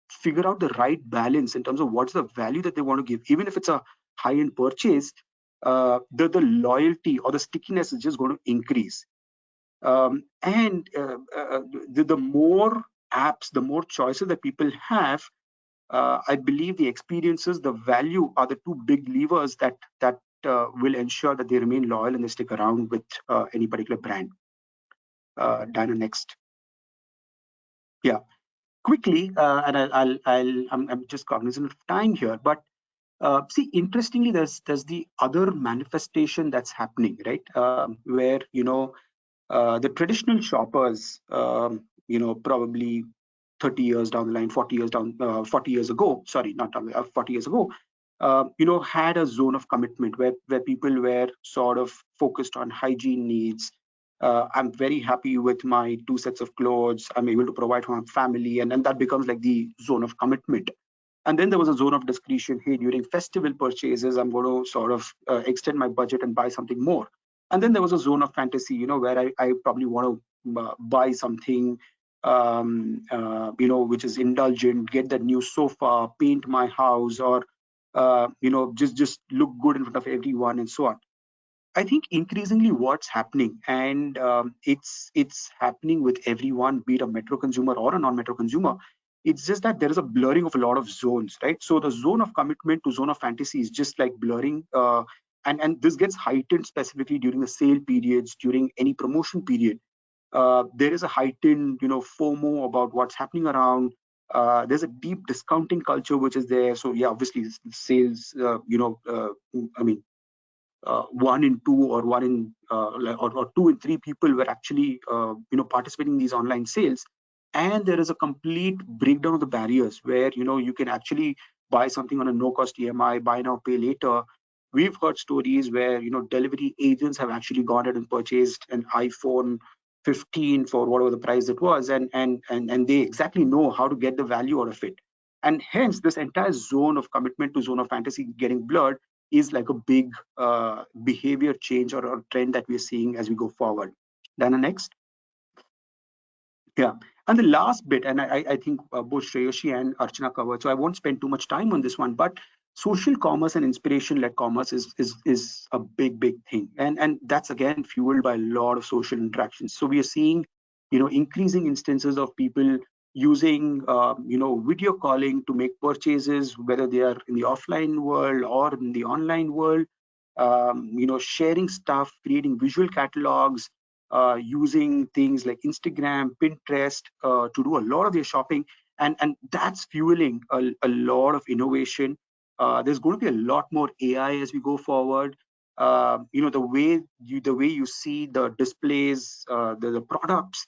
figure out the right balance in terms of what's the value that they want to give, even if it's a high-end purchase, the loyalty or the stickiness is just going to increase. The more apps, the more choices that people have, I believe the experiences, the value are the two big levers that will ensure that they remain loyal and they stick around with any particular brand. Diana, next. Yeah, quickly, and I'm just cognizant of time here, but see, interestingly, there's the other manifestation that's happening, right? Where the traditional shoppers, probably 30 years down the line, 40 years down, 40 years ago, sorry, not 40 years ago, had a zone of commitment where people were sort of focused on hygiene needs. I'm very happy with my 2 sets of clothes. I'm able to provide for my family, and then that becomes like the zone of commitment. And then there was a zone of discretion. Hey, during festival purchases, I'm going to sort of extend my budget and buy something more. And then there was a zone of fantasy, where I probably want to buy something, which is indulgent, get that new sofa, paint my house, or, just look good in front of everyone and so on. I think increasingly what's happening, and it's happening with everyone, be it a metro consumer or a non-metro consumer, it's just that there is a blurring of a lot of zones, right? So the zone of commitment to zone of fantasy is just like blurring, and this gets heightened specifically during the sale periods, during any promotion period. There is a heightened, FOMO about what's happening around. There's a deep discounting culture which is there. So yeah, obviously sales, I mean, 1 in 2 or 1 in or 2 in 3 people were actually participating in these online sales, and there is a complete breakdown of the barriers where you can actually buy something on a no-cost EMI, buy now pay later. We've heard stories where delivery agents have actually gone ahead and purchased an iPhone 15 for whatever the price it was, and they exactly know how to get the value out of it. And hence this entire zone of commitment to zone of fantasy getting blurred is like a big behavior change or a trend that we're seeing as we go forward. Then the next. Yeah, and the last bit, and I think both Sreyoshi and Archana covered, so I won't spend too much time on this one, but social commerce and inspiration-led commerce is a big thing, and that's again fueled by a lot of social interactions. So we are seeing increasing instances of people using video calling to make purchases, whether they are in the offline world or in the online world. Sharing stuff, creating visual catalogs, using things like Instagram, Pinterest to do a lot of their shopping, and that's fueling a lot of innovation. There's going to be a lot more AI as we go forward. The way you see the displays, the products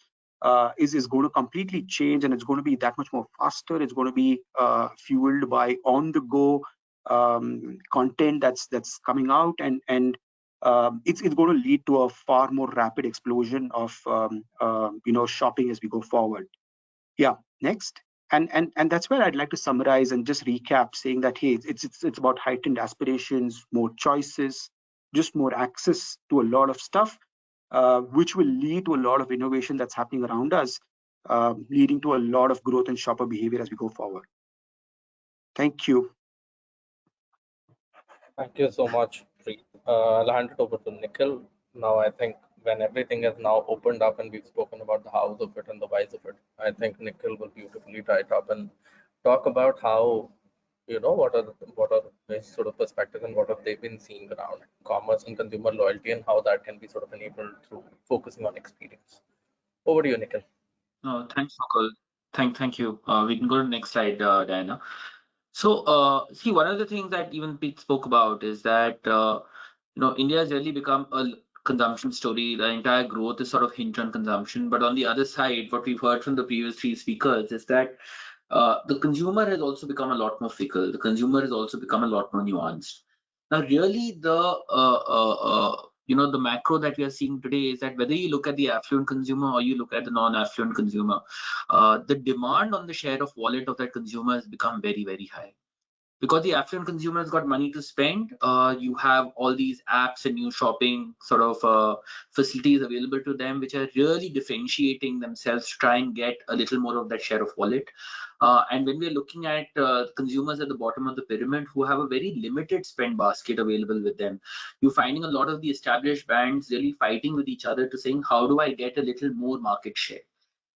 is going to completely change, and it's going to be that much more faster. It's going to be fueled by on-the-go content that's coming out, and it's going to lead to a far more rapid explosion of shopping as we go forward. Yeah, next. And that's where I'd like to summarize and just recap, saying that hey, it's about heightened aspirations, more choices, just more access to a lot of stuff, which will lead to a lot of innovation that's happening around us, leading to a lot of growth in shopper behavior as we go forward. Thank you. Thank you so much, Preet. I'll hand it over to Nikhil. Now, I think when everything is now opened up and we've spoken about the hows of it and the whys of it, I think Nikhil will beautifully tie it up and talk about how, what are his sort of perspectives and what have they been seeing around commerce and consumer loyalty and how that can be sort of enabled through focusing on experience. Over to you, Nikhil. No, thanks, Mukul. Thank you. We can go to the next slide, Diana. So, see, one of the things that even Pete spoke about is that India has really become a consumption story. The entire growth is sort of hinged on consumption. But on the other side, what we've heard from the previous three speakers is that the consumer has also become a lot more fickle. The consumer has also become a lot more nuanced. Now, really, the macro that we are seeing today is that whether you look at the affluent consumer or you look at the non-affluent consumer, the demand on the share of wallet of that consumer has become very, very high. Because the affluent consumer has got money to spend, you have all these apps and new shopping sort of facilities available to them, which are really differentiating themselves to try and get a little more of that share of wallet. And when we're looking at consumers at the bottom of the pyramid who have a very limited spend basket available with them, you're finding a lot of the established brands really fighting with each other to saying, how do I get a little more market share?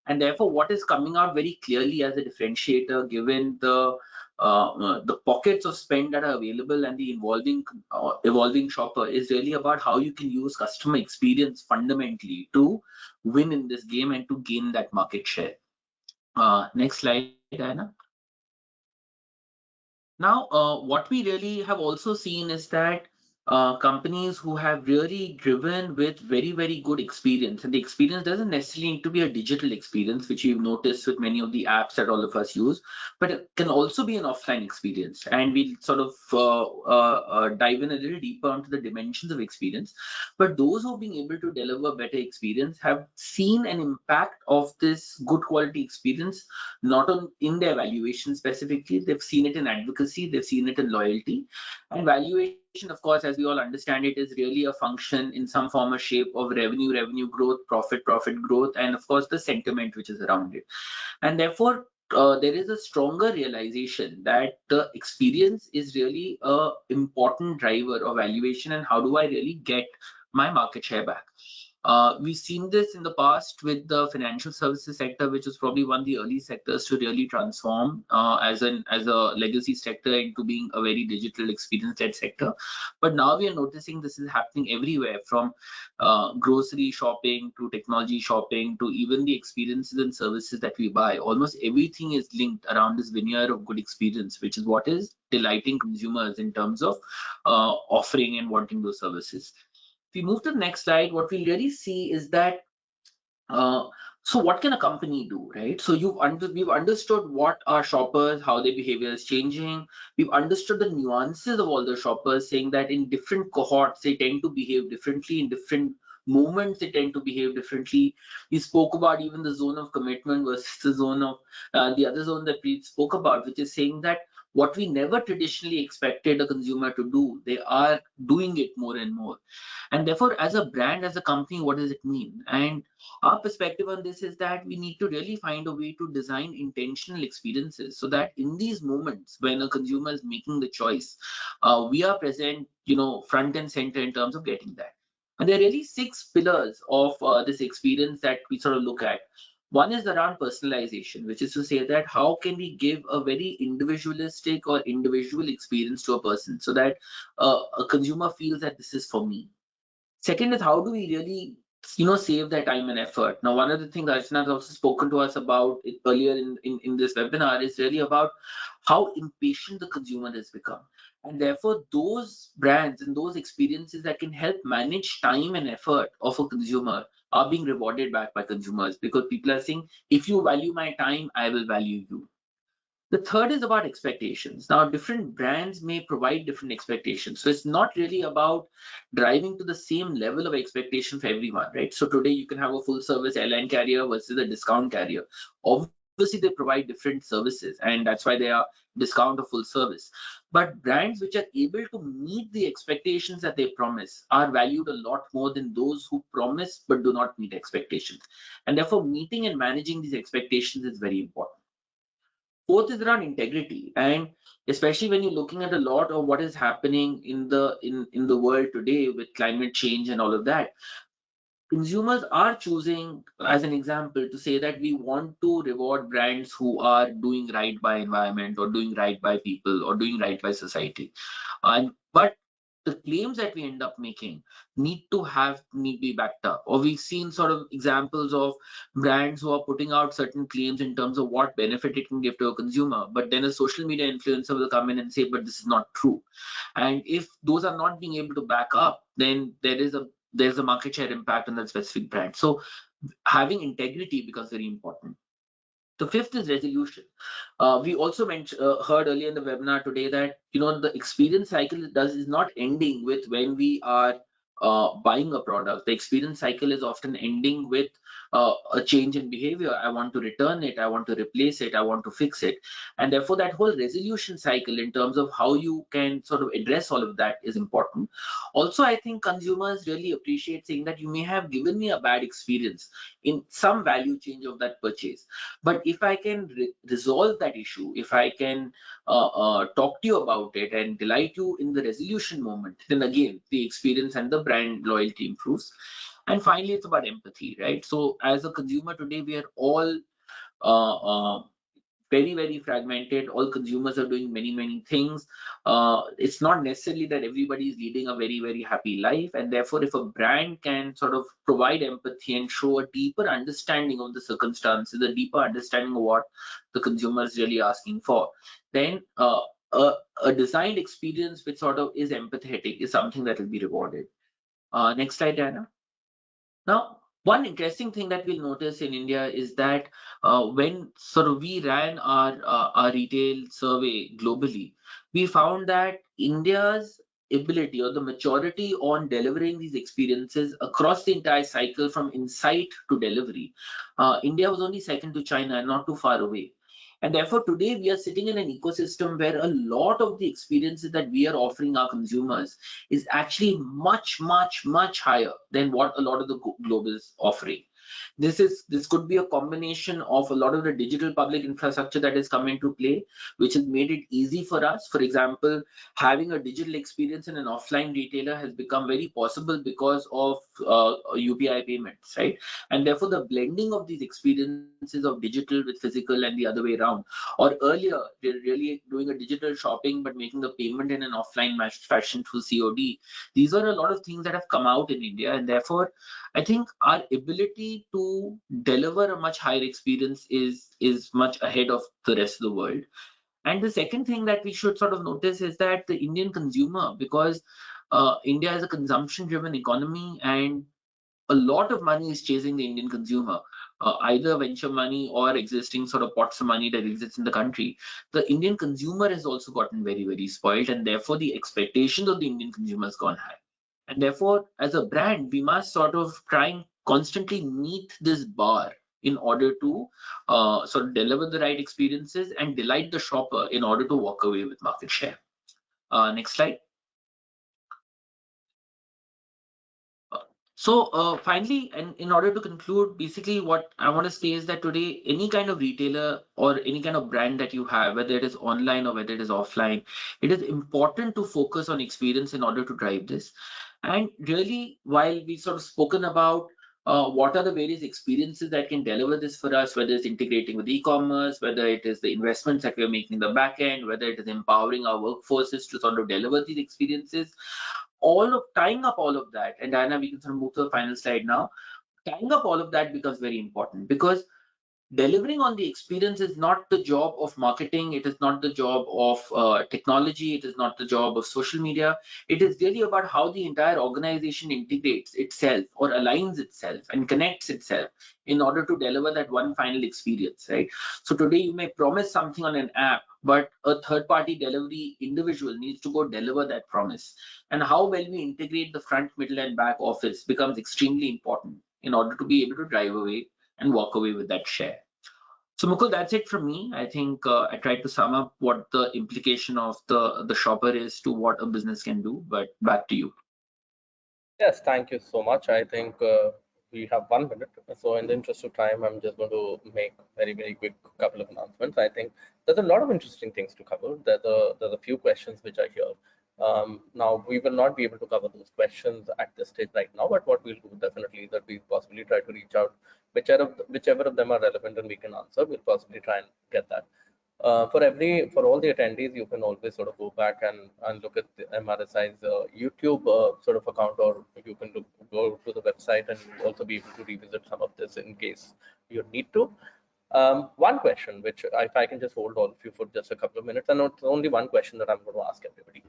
And therefore, what is coming out very clearly as a differentiator, given the pockets of spend that are available and the evolving shopper, is really about how you can use customer experience fundamentally to win in this game and to gain that market share. Next slide, Diana. Now, what we really have also seen is that companies who have really driven with very, very good experience, and the experience doesn't necessarily need to be a digital experience, which you've noticed with many of the apps that all of us use, but it can also be an offline experience. And we'll sort of dive in a little deeper into the dimensions of experience. But those who have been able to deliver better experience have seen an impact of this good quality experience, not on in their valuation specifically. They've seen it in advocacy, they've seen it in loyalty. And valuation, of course, as we all understand it, is really a function in some form or shape of revenue growth, profit growth, and of course the sentiment which is around it. And therefore, there is a stronger realization that the experience is really a important driver of valuation, and how do I really get my market share back. We've seen this in the past with the financial services sector, which was probably one of the early sectors to really transform as a legacy sector into being a very digital experience-led sector. But now we are noticing this is happening everywhere, from grocery shopping to technology shopping to even the experiences and services that we buy. Almost everything is linked around this veneer of good experience, which is what is delighting consumers in terms of offering and wanting those services. If we move to the next slide, what we really see is that so what can a company do, right? So we've understood what our shoppers, how their behavior is changing. We've understood the nuances of all the shoppers, saying that in different cohorts, they tend to behave differently. In different moments, they tend to behave differently. We spoke about even the zone of commitment versus the zone of the other zone that we spoke about, which is saying that what we never traditionally expected a consumer to do, they are doing it more and more. And therefore, as a brand, as a company, what does it mean? And our perspective on this is that we need to really find a way to design intentional experiences so that in these moments when a consumer is making the choice, we are present, front and center in terms of getting that. And there are really 6 pillars of this experience that we sort of look at. One is around personalization, which is to say that how can we give a very individualistic or individual experience to a person so that a consumer feels that this is for me. Second is how do we really, save their time and effort. Now, one of the things Archana has also spoken to us about earlier in this webinar is really about how impatient the consumer has become. And therefore, those brands and those experiences that can help manage time and effort of a consumer are being rewarded back by consumers, because people are saying, if you value my time, I will value you. The third is about expectations. Now, different brands may provide different expectations. So it's not really about driving to the same level of expectation for everyone, right? So today you can have a full service airline carrier versus a discount carrier. Obviously, they provide different services, and that's why they are discount or full service. But brands which are able to meet the expectations that they promise are valued a lot more than those who promise but do not meet expectations. And therefore, meeting and managing these expectations is very important. Fourth is around integrity, and especially when you're looking at a lot of what is happening in the world today with climate change and all of that, consumers are choosing, as an example, to say that we want to reward brands who are doing right by environment or doing right by people or doing right by society. But the claims that we end up making need to be backed up. Or we've seen sort of examples of brands who are putting out certain claims in terms of what benefit it can give to a consumer, but then a social media influencer will come in and say, but this is not true. And if those are not being able to back up, then there's a market share impact on that specific brand. So having integrity becomes very important. The fifth is resolution. We also heard earlier in the webinar today that the experience cycle is not ending with when we are buying a product. The experience cycle is often ending with a change in behavior. I want to return it, I want to replace it, I want to fix it. And therefore that whole resolution cycle in terms of how you can sort of address all of that is important. Also, I think consumers really appreciate saying that you may have given me a bad experience in some value change of that purchase, but if I can resolve that issue, if I can talk to you about it and delight you in the resolution moment, then again, the experience and the brand loyalty improves. And finally, it's about empathy, right? So as a consumer today, we are all very, very fragmented. All consumers are doing many, many things. It's not necessarily that everybody is leading a very, very happy life. And therefore, if a brand can sort of provide empathy and show a deeper understanding of the circumstances, a deeper understanding of what the consumer is really asking for, then a designed experience which sort of is empathetic is something that will be rewarded. Next slide, Diana. Now, one interesting thing that we'll notice in India is that when sort of we ran our retail survey globally, we found that India's ability or the maturity on delivering these experiences across the entire cycle from insight to delivery, India was only second to China and not too far away. And therefore, today we are sitting in an ecosystem where a lot of the experiences that we are offering our consumers is actually much, much, much higher than what a lot of the globe is offering. This could be a combination of a lot of the digital public infrastructure that has come into play, which has made it easy for us. For example, having a digital experience in an offline retailer has become very possible because of UPI payments, right? And therefore, the blending of these experiences of digital with physical and the other way around, or earlier, they're really doing a digital shopping but making the payment in an offline fashion through COD. These are a lot of things that have come out in India, and therefore, I think our ability to deliver a much higher experience is much ahead of the rest of the world. And the second thing that we should sort of notice is that the Indian consumer, because India is a consumption-driven economy and a lot of money is chasing the Indian consumer, either venture money or existing sort of pots of money that exists in the country. The Indian consumer has also gotten very, very spoiled, and therefore the expectations of the Indian consumer has gone high. And therefore, as a brand, we must sort of try and constantly meet this bar in order to sort of deliver the right experiences and delight the shopper in order to walk away with market share. Next slide. So finally, and in order to conclude, basically what I want to say is that today, any kind of retailer or any kind of brand that you have, whether it is online or whether it is offline, it is important to focus on experience in order to drive this. And really, while we've sort of spoken about what are the various experiences that can deliver this for us, whether it's integrating with e-commerce, whether it is the investments that we're making in the back end, whether it is empowering our workforces to sort of deliver these experiences, tying up all of that, and Diana, we can sort of move to the final slide now. Tying up all of that becomes very important because delivering on the experience is not the job of marketing. It is not the job of technology. It is not the job of social media. It is really about how the entire organization integrates itself or aligns itself and connects itself in order to deliver that one final experience, right? So today you may promise something on an app, but a third-party delivery individual needs to go deliver that promise. And how well we integrate the front, middle, and back office becomes extremely important in order to be able to drive away and walk away with that share. So Mukul, that's it from me. I think I tried to sum up what the implication of the shopper is to what a business can do, but back to you. Yes, thank you so much. I think we have 1 minute. So in the interest of time, I'm just going to make very, very quick couple of announcements. I think there's a lot of interesting things to cover. There's a few questions which are here. Now, we will not be able to cover those questions at this stage right now, but what we'll do definitely is that we possibly try to reach out, whichever of them are relevant and we can answer, we'll possibly try and get that. For all the attendees, you can always sort of go back and look at the MRSI's YouTube sort of account, or you can go to the website and you'll also be able to revisit some of this in case you need to. One question, which if I can just hold all of you for just a couple of minutes, and it's only one question that I'm going to ask everybody.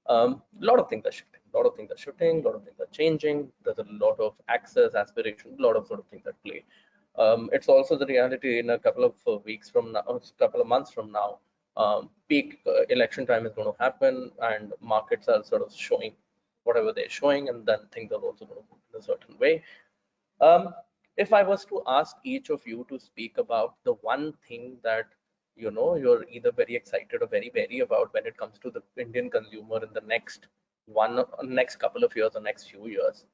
A lot of things are shifting, a lot of things are changing. There's a lot of access, aspiration, a lot of sort of things at play. It's also the reality in a couple of weeks from now, a couple of months from now, peak election time is going to happen, and markets are sort of showing whatever they're showing, and then things are also going to move in a certain way. If I was to ask each of you to speak about the one thing that you're either very excited or very wary about when it comes to the Indian consumer in the next couple of years or next few years,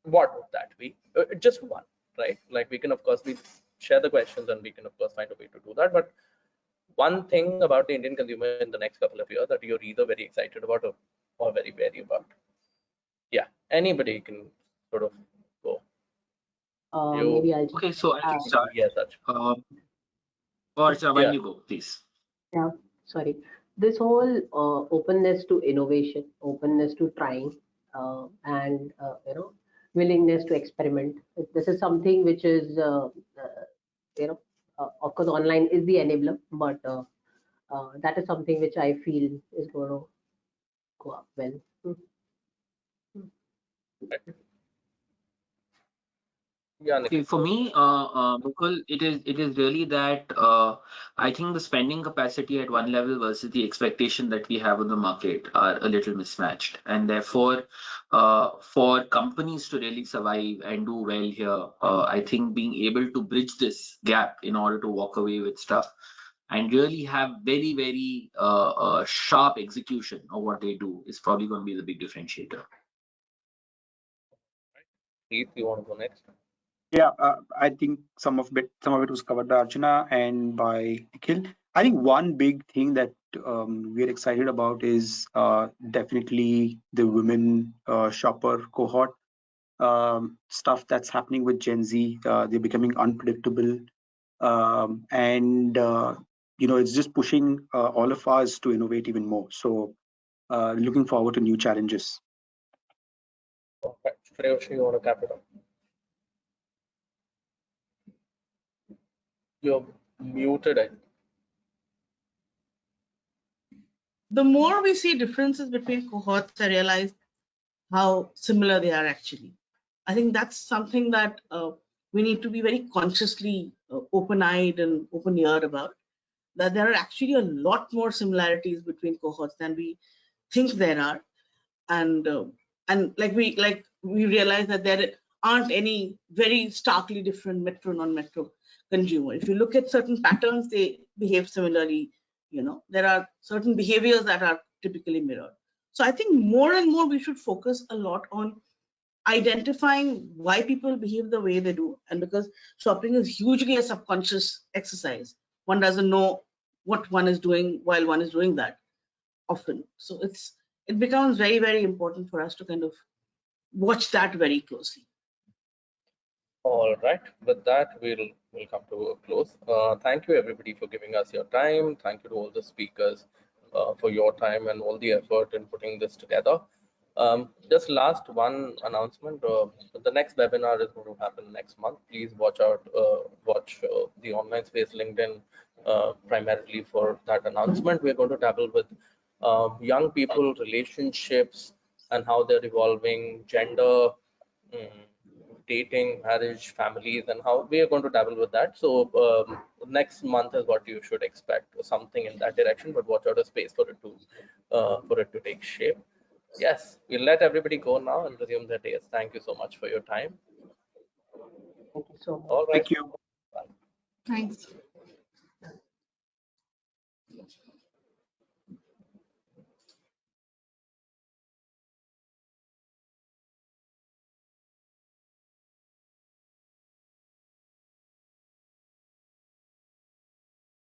what would that be? Just one, right? Like, we can of course share the questions, and we can of course find a way to do that. But one thing about the Indian consumer in the next couple of years that you're either very excited about or very wary about. Yeah, anybody can sort of go. Maybe I'll just, Okay, so I can start. Yes, Archana. Archana, why don't you go, please? yeah, sorry. This whole openness to innovation, openness to trying, and willingness to experiment. This is something which is, of course, online is the enabler, but that is something which I feel is going to go up well. Yeah, Okay, Nikhil. for me, Mukul, it is really that I think the spending capacity at one level versus the expectation that we have on the market are a little mismatched, and therefore, for companies to really survive and do well here, I think being able to bridge this gap in order to walk away with stuff and really have very, very sharp execution of what they do is probably going to be the big differentiator. Keith, you want to go next? Yeah, I think some of it was covered by Archana and by Nikhil. I think one big thing that we're excited about is definitely the women shopper cohort. Stuff that's happening with Gen Z. They're becoming unpredictable, and it's just pushing all of us to innovate even more. So, looking forward to new challenges. Okay, Sreyoshi, you want to cap it off? You're muted. The more we see differences between cohorts, I realize how similar they are actually. I think that's something that we need to be very consciously open-eyed and open-eared about, that there are actually a lot more similarities between cohorts than we think there are. And we realize that there aren't any very starkly different metro non-metro consumer. If you look at certain patterns, they behave similarly. There are certain behaviors that are typically mirrored. So I think more and more we should focus a lot on identifying why people behave the way they do. And because shopping is hugely a subconscious exercise, one doesn't know what one is doing while one is doing that often. So it becomes very, very important for us to kind of watch that very closely. All right, with that, we'll come to a close. Thank you everybody for giving us your time. Thank you to all the speakers for your time and all the effort in putting this together. Just last one announcement. The next webinar is going to happen next month. Please watch the online space LinkedIn primarily for that announcement. We're going to dabble with young people, relationships, and how they're evolving, gender, dating, marriage, families, and how we are going to dabble with that. So next month is what you should expect, something in that direction, but watch out a space for it to take shape. Yes, we'll let everybody go now and resume their days. Thank you so much for your time. Thank you so much. All right. Thank you. Thanks.